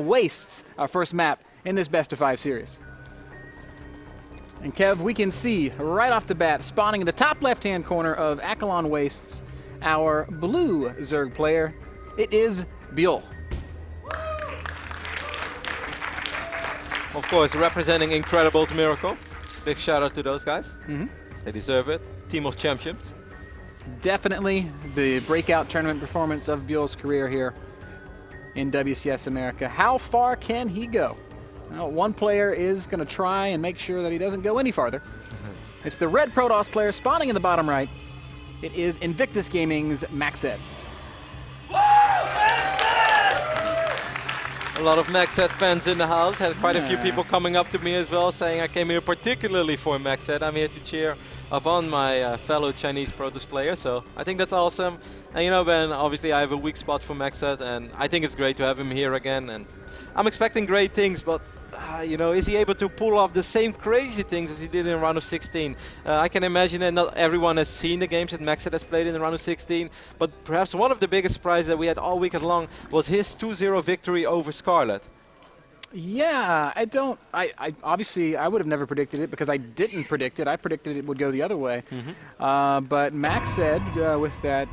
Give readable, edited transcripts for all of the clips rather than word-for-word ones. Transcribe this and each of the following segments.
Wastes our first map in this best-of-5 series. And Kev, we can see right off the bat, spawning in the top left-hand corner of Akalon Wastes, our blue Zerg player. It is Byul. Of course, representing Incredibles Miracle. Big shout out to those guys. Mm-hmm. They deserve it. Team of champions. Definitely the breakout tournament performance of Byul's career here in WCS America. How far can he go? Well, one player is going to try and make sure that he doesn't go any farther. It's the red Protoss player spawning in the bottom right. It is Invictus Gaming's Macsed. A lot of Macsed fans in the house. Had quite a few people coming up to me as well, saying I came here particularly for Macsed. I'm here to cheer upon my fellow Chinese Protoss player, so I think that's awesome. And you know, Ben, obviously I have a weak spot for Macsed, and I think it's great to have him here again. And I'm expecting great things, but you know, is he able to pull off the same crazy things as he did in round of 16? I can imagine that not everyone has seen the games that Macsed has played in the round of 16, but perhaps one of the biggest surprises that we had all weekend long was his 2-0 victory over Scarlet. Yeah, I obviously I would have never predicted it because I didn't predict it. I predicted it would go the other way. But Macsed, with that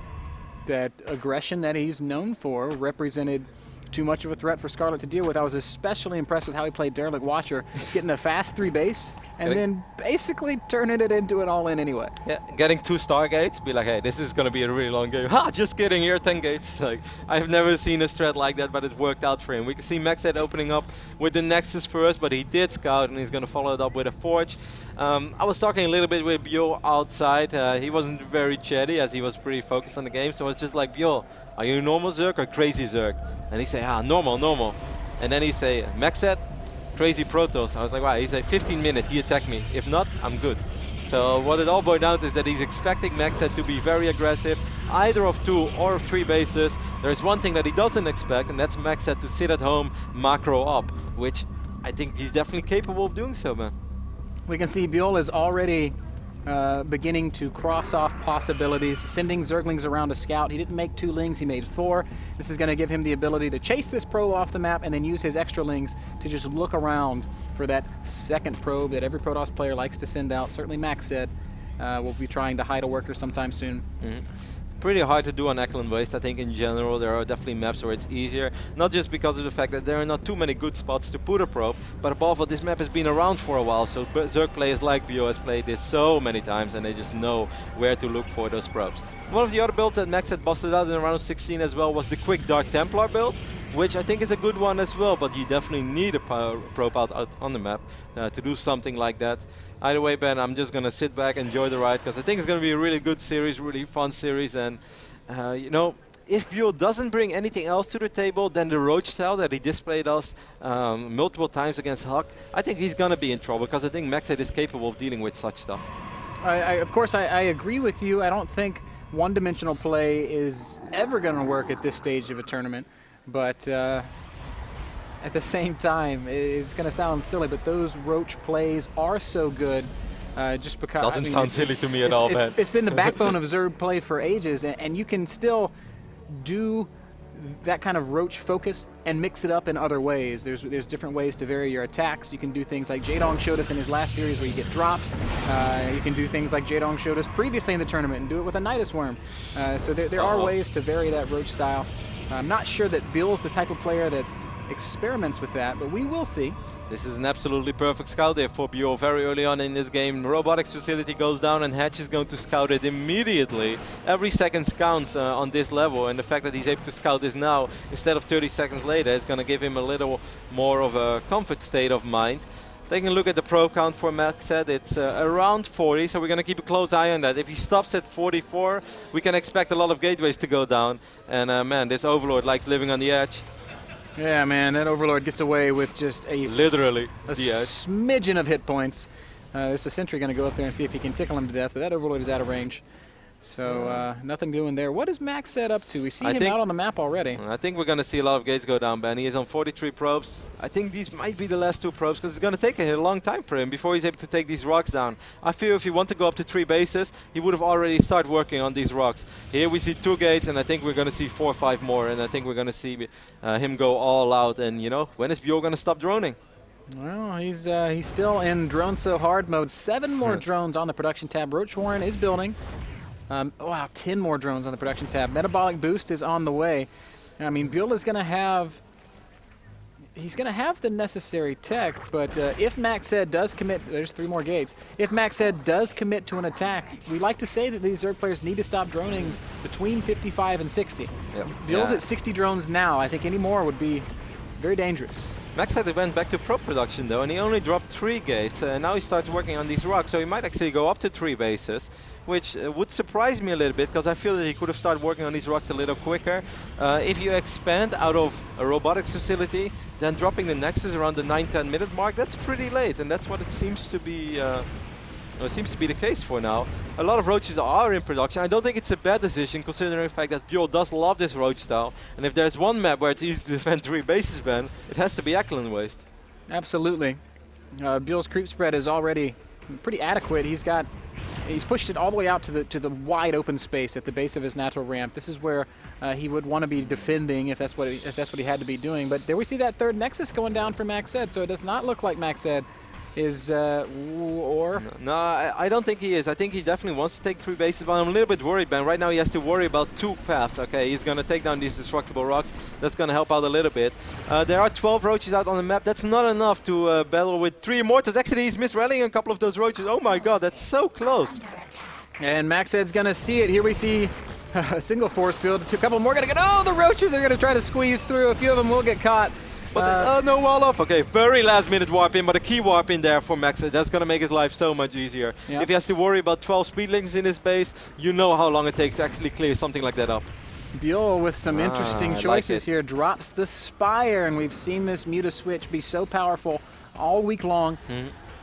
aggression that he's known for, represented too much of a threat for Scarlet to deal with. I was especially impressed with how he played Derelict Watcher, getting a fast 3 base and then basically turning it into an all-in anyway. Yeah, getting 2 Stargates, be like, hey, this is going to be a really long game. Ha, just kidding, here 10 gates. Like, I've never seen a strat like that, but it worked out for him. We can see Macsed opening up with the Nexus first, but he did scout and he's going to follow it up with a Forge. I was talking a little bit with Byul outside. He wasn't very chatty as he was pretty focused on the game, so I was just like, Byul, are you a normal Zerg or crazy Zerg? And he say, normal. And then he say, Macsed, crazy Protoss. I was like, wow, he say 15 minutes, he attacked me. If not, I'm good. So what it all boils down to is that he's expecting Macsed to be very aggressive, either of 2 or of 3 bases. There's one thing that he doesn't expect, and that's Macsed to sit at home, macro up, which I think he's definitely capable of doing so, man. We can see Byul is already beginning to cross off possibilities, sending Zerglings around to scout. He didn't make 2 lings, he made 4. This is going to give him the ability to chase this probe off the map and then use his extra lings to just look around for that second probe that every Protoss player likes to send out. Certainly Macsed will be trying to hide a worker sometime soon. Pretty hard to do on Akalon Waste. I think in general there are definitely maps where it's easier, not just because of the fact that there are not too many good spots to put a probe, but above all, this map has been around for a while, so Zerg players like Byul has played this so many times and they just know where to look for those probes. One of the other builds that Max had busted out in round of 16 as well was the quick Dark Templar build, which I think is a good one as well, but you definitely need a probe out on the map to do something like that. Either way, Ben, I'm just going to sit back, enjoy the ride, because I think it's going to be a really good series, really fun series, and you know, if Byul doesn't bring anything else to the table than the roach style that he displayed us multiple times against Huck, I think he's going to be in trouble, because I think Macsed is capable of dealing with such stuff. Of course, I agree with you. I don't think one-dimensional play is ever going to work at this stage of a tournament, but at the same time, it's going to sound silly, but those roach plays are so good just because... Doesn't sound silly to me at all, man. It's been the backbone of Zerg play for ages, and you can still do that kind of roach focus and mix it up in other ways. There's different ways to vary your attacks. You can do things like Jaedong showed us in his last series where you get dropped. You can do things like Jaedong showed us previously in the tournament and do it with a Nidus Worm. So there are ways to vary that roach style. I'm not sure that Bill's the type of player that experiments with that, but we will see. This is an absolutely perfect scout there for Byul very early on in this game. The robotics facility goes down and Hatch is going to scout it immediately. Every second counts on this level, and the fact that he's able to scout this now instead of 30 seconds later is going to give him a little more of a comfort state of mind. Taking a look at the probe count for Macsed, it's around 40, so we're going to keep a close eye on that. If he stops at 44, we can expect a lot of gateways to go down. And man, this Overlord likes living on the edge. Yeah, man, that Overlord gets away with just a smidgen of hit points. There's a sentry going to go up there and see if he can tickle him to death, but that Overlord is out of range. So nothing doing there. What is Macsed up to? We see him out on the map already. I think we're going to see a lot of gates go down, Ben. He is on 43 probes. I think these might be the last 2 probes because it's going to take a long time for him before he's able to take these rocks down. I feel if he want to go up to 3 bases, he would have already started working on these rocks. Here we see 2 gates, and I think we're going to see 4 or 5 more, and I think we're going to see him go all out. And, you know, when is Byul going to stop droning? Well, he's still in drone so hard mode. 7 more drones on the production tab. Roach Warren is building. Wow, 10 more drones on the production tab. Metabolic boost is on the way. I mean, Byul is going to have... He's going to have the necessary tech, but if Macsed does commit... There's 3 more gates. If Macsed does commit to an attack, we like to say that these Zerg players need to stop droning between 55 and 60. Yep. Byul's at 60 drones now. I think any more would be very dangerous. Macsed went back to probe production though, and he only dropped 3 gates. Now he starts working on these rocks, so he might actually go up to 3 bases, which would surprise me a little bit, because I feel that he could have started working on these rocks a little quicker. If you expand out of a robotics facility, then dropping the Nexus around the 9-10 minute mark, that's pretty late, and that's what it seems to be. It seems to be the case for now. A lot of roaches are in production. I don't think it's a bad decision, considering the fact that Byul does love this roach style. And if there's one map where it's easy to defend 3 bases, Ben, it has to be Eklund Waste. Absolutely. Byul's creep spread is already pretty adequate. He's pushed it all the way out to the wide open space at the base of his natural ramp. This is where he would want to be defending if that's what he had to be doing. But there we see that 3rd Nexus going down for Macsed, so it does not look like Macsed is No, I don't think he is. I think he definitely wants to take 3 bases, but I'm a little bit worried, Ben. Right now he has to worry about 2 paths. Okay, he's going to take down these destructible rocks. That's going to help out a little bit. There are 12 roaches out on the map. That's not enough to battle with 3 Immortals. Actually, he's misrallying a couple of those roaches. Oh my god, that's so close. And Macsed's going to see it. Here we see a single force field. A couple more going to get... Oh, the roaches are going to try to squeeze through. A few of them will get caught. But no wall off. Okay, very last minute warp in, but a key warp in there for Macsed. That's going to make his life so much easier. Yep. If he has to worry about 12 speedlings in his base, you know how long it takes to actually clear something like that up. Byul with some interesting choices here. Drops the Spire, and we've seen this Muta switch be so powerful all week long.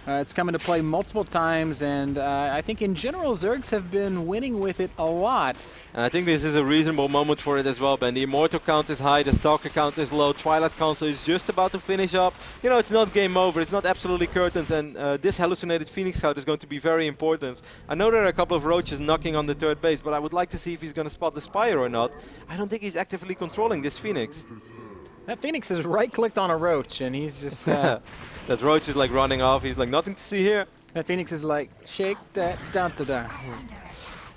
It's come into play multiple times, and I think in general Zergs have been winning with it a lot. And I think this is a reasonable moment for it as well, Ben. The Immortal count is high, the Stalker count is low, Twilight Council is just about to finish up. You know, it's not game over, it's not absolutely curtains, and this hallucinated Phoenix count is going to be very important. I know there are a couple of roaches knocking on the 3rd base, but I would like to see if he's going to spot the Spire or not. I don't think he's actively controlling this Phoenix. That Phoenix has right-clicked on a roach, and he's just... That roach is like running off, he's like, nothing to see here. That Phoenix is like, shake that da-da-da.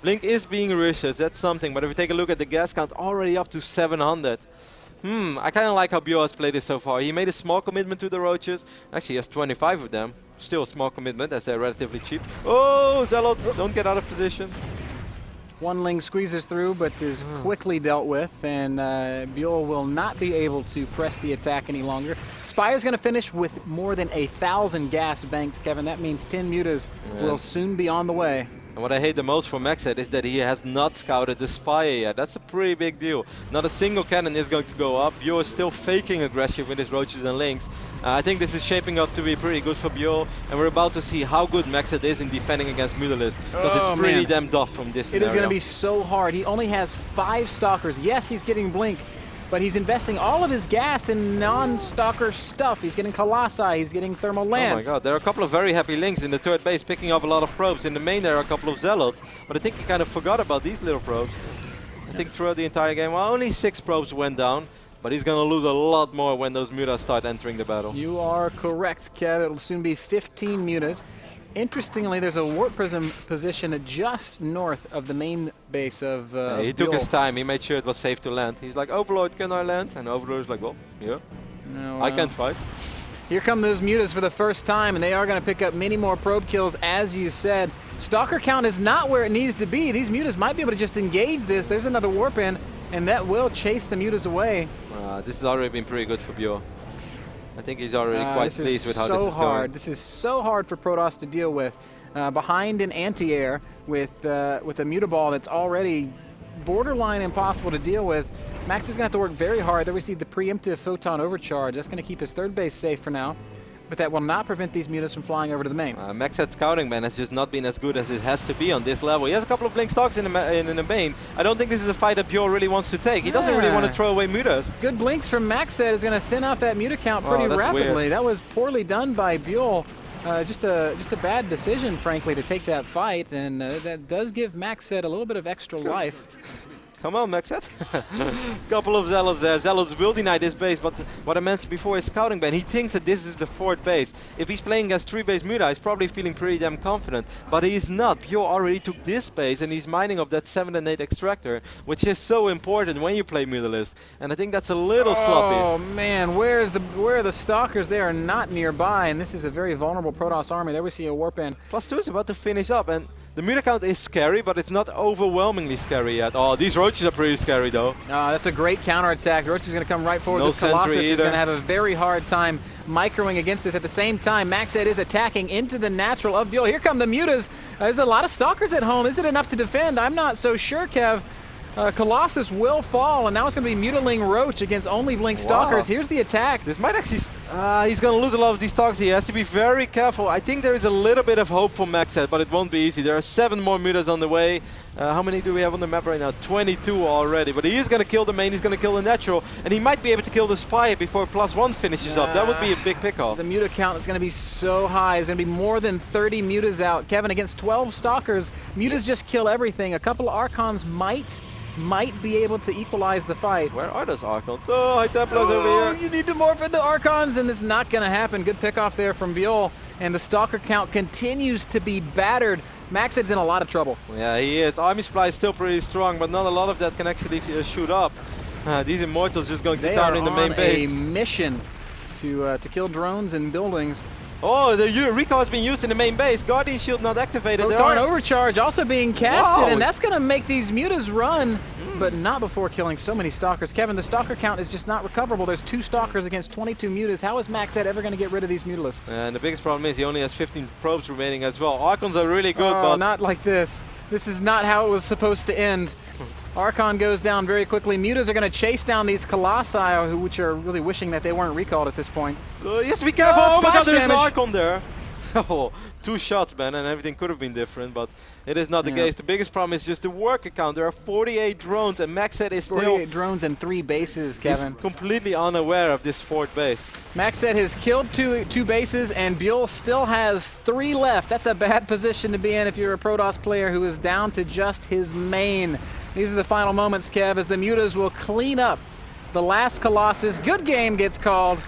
Blink is being rushed, that's something, but if we take a look at the gas count, already up to 700. I kind of like how Byul has played this so far. He made a small commitment to the roaches. Actually, he has 25 of them. Still a small commitment, as they're relatively cheap. Oh, Zealot, don't get out of position. One Ling squeezes through, but is quickly dealt with, and Byul will not be able to press the attack any longer. Spire's going to finish with more than 1,000 gas banks, Kevin. That means 10 mutas will soon be on the way. And what I hate the most for Macsed is that he has not scouted the Spire yet. That's a pretty big deal. Not a single cannon is going to go up. Byul is still faking aggression with his roaches and links. I think this is shaping up to be pretty good for Byul, and we're about to see how good Macsed is in defending against Mutalisk, because it's pretty damn tough from this scenario. It is going to be so hard. He only has 5 Stalkers. Yes, he's getting Blink, but he's investing all of his gas in non-Stalker stuff. He's getting Colossi, he's getting Thermal Lance. Oh my god, there are a couple of very happy links in the 3rd base, picking up a lot of probes. In the main there are a couple of Zealots, but I think he kind of forgot about these little probes. I think throughout the entire game, well, only 6 probes went down, but he's going to lose a lot more when those mutas start entering the battle. You are correct, Kev. It'll soon be 15 mutas. Interestingly, there's a warp prism position just north of the main base of he took his time. He made sure it was safe to land. He's like, Overlord, can I land? And Overlord's like, well, yeah. No, I can't fight. Here come those mutas for the first time, and they are going to pick up many more probe kills, as you said. Stalker count is not where it needs to be. These mutas might be able to just engage this. There's another warp in, and that will chase the mutas away. This has already been pretty good for Byul. I think he's already quite pleased with how this is going. This is so hard for Protoss to deal with. Behind an anti-air with a mutaball that's already borderline impossible to deal with. Max is going to have to work very hard. There we see the preemptive photon overcharge. That's going to keep his 3rd base safe for now. but that will not prevent these mutas from flying over to the main. Macsed scouting ban has just not been as good as it has to be on this level. He has a couple of blink stocks in the main. I don't think this is a fight that Byul really wants to take. He doesn't really want to throw away mutas. Good blinks from Macsed is going to thin out that muta count pretty rapidly. Weird. That was poorly done by Byul. Just a bad decision, frankly, to take that fight, and that does give Macsed a little bit of extra life. Come on, Macsed. Couple of Zealots there. Zealots will deny this base, but what I mentioned before is scouting ban. He thinks that this is the 4th base. If he's playing against 3 base Muta, he's probably feeling pretty damn confident, but he's not. Byul already took this base, and he's mining up that 7 and 8 extractor, which is so important when you play Mutalisk. And I think that's a little sloppy. Oh man, where are the stalkers? They are not nearby, and this is a very vulnerable Protoss army. There we see a Warpan. +2 is about to finish up, and the Muta count is scary, but it's not overwhelmingly scary yet. Oh, these roaches are pretty scary though. That's a great counterattack. Roach is going to come right forward. No this Colossus sentry is going to have a very hard time microing against this. At the same time, Macsed is attacking into the natural of Byul. Here come the mutas. There's a lot of stalkers at home. Is it enough to defend? I'm not so sure, Kev. Colossus will fall, and now it's going to be Mutaling Roach against only Blink Stalkers. Here's the attack. This might actually... he's going to lose a lot of these stocks. He has to be very careful. I think there is a little bit of hope for Macsed, but it won't be easy. There are 7 more mutas on the way. How many do we have on the map right now? 22 already. But he is going to kill the main, he's going to kill the natural, and he might be able to kill the spy before +1 finishes up. That would be a big pickoff. The muta count is going to be so high. There's going to be more than 30 mutas out. Kevin, against 12 stalkers, mutas just kill everything. A couple of Archons might be able to equalize the fight. Where are those Archons? Oh, High Templars over here. You need to morph into Archons, and it's not going to happen. Good pickoff there from Byul, and the stalker count continues to be battered. Macsed's in a lot of trouble. Yeah, he is. Army supply is still pretty strong, but not a lot of that can actually shoot up. These Immortals just going to town in the main base. They are on a mission to kill drones and buildings. Oh, the recall has been used in the main base. Guardian Shield not activated. Photon Overcharge also being casted, Wow. and that's going to make these mutas run, but not before killing so many stalkers. Kevin, the stalker count is just not recoverable. There's 2 stalkers against 22 mutas. How is Macsed ever going to get rid of these Mutalisks? And the biggest problem is he only has 15 probes remaining as well. Archons are really good, but... not like this. This is not how it was supposed to end. Archon goes down very quickly. Mutas are going to chase down these Colossi, which are really wishing that they weren't recalled at this point. Yes, be careful! Oh my god, there's an damage. Archon there! Oh, 2 shots, man, and everything could have been different, but it is not the case. The biggest problem is just the worker count. There are 48 drones, and Macsed is 48 drones and 3 bases, Kevin. He's completely unaware of this 4th base. Macsed has killed two bases, and Byul still has 3 left. That's a bad position to be in if you're a Protoss player who is down to just his main. These are the final moments, Kev, as the mutas will clean up the last Colossus. Good game gets called.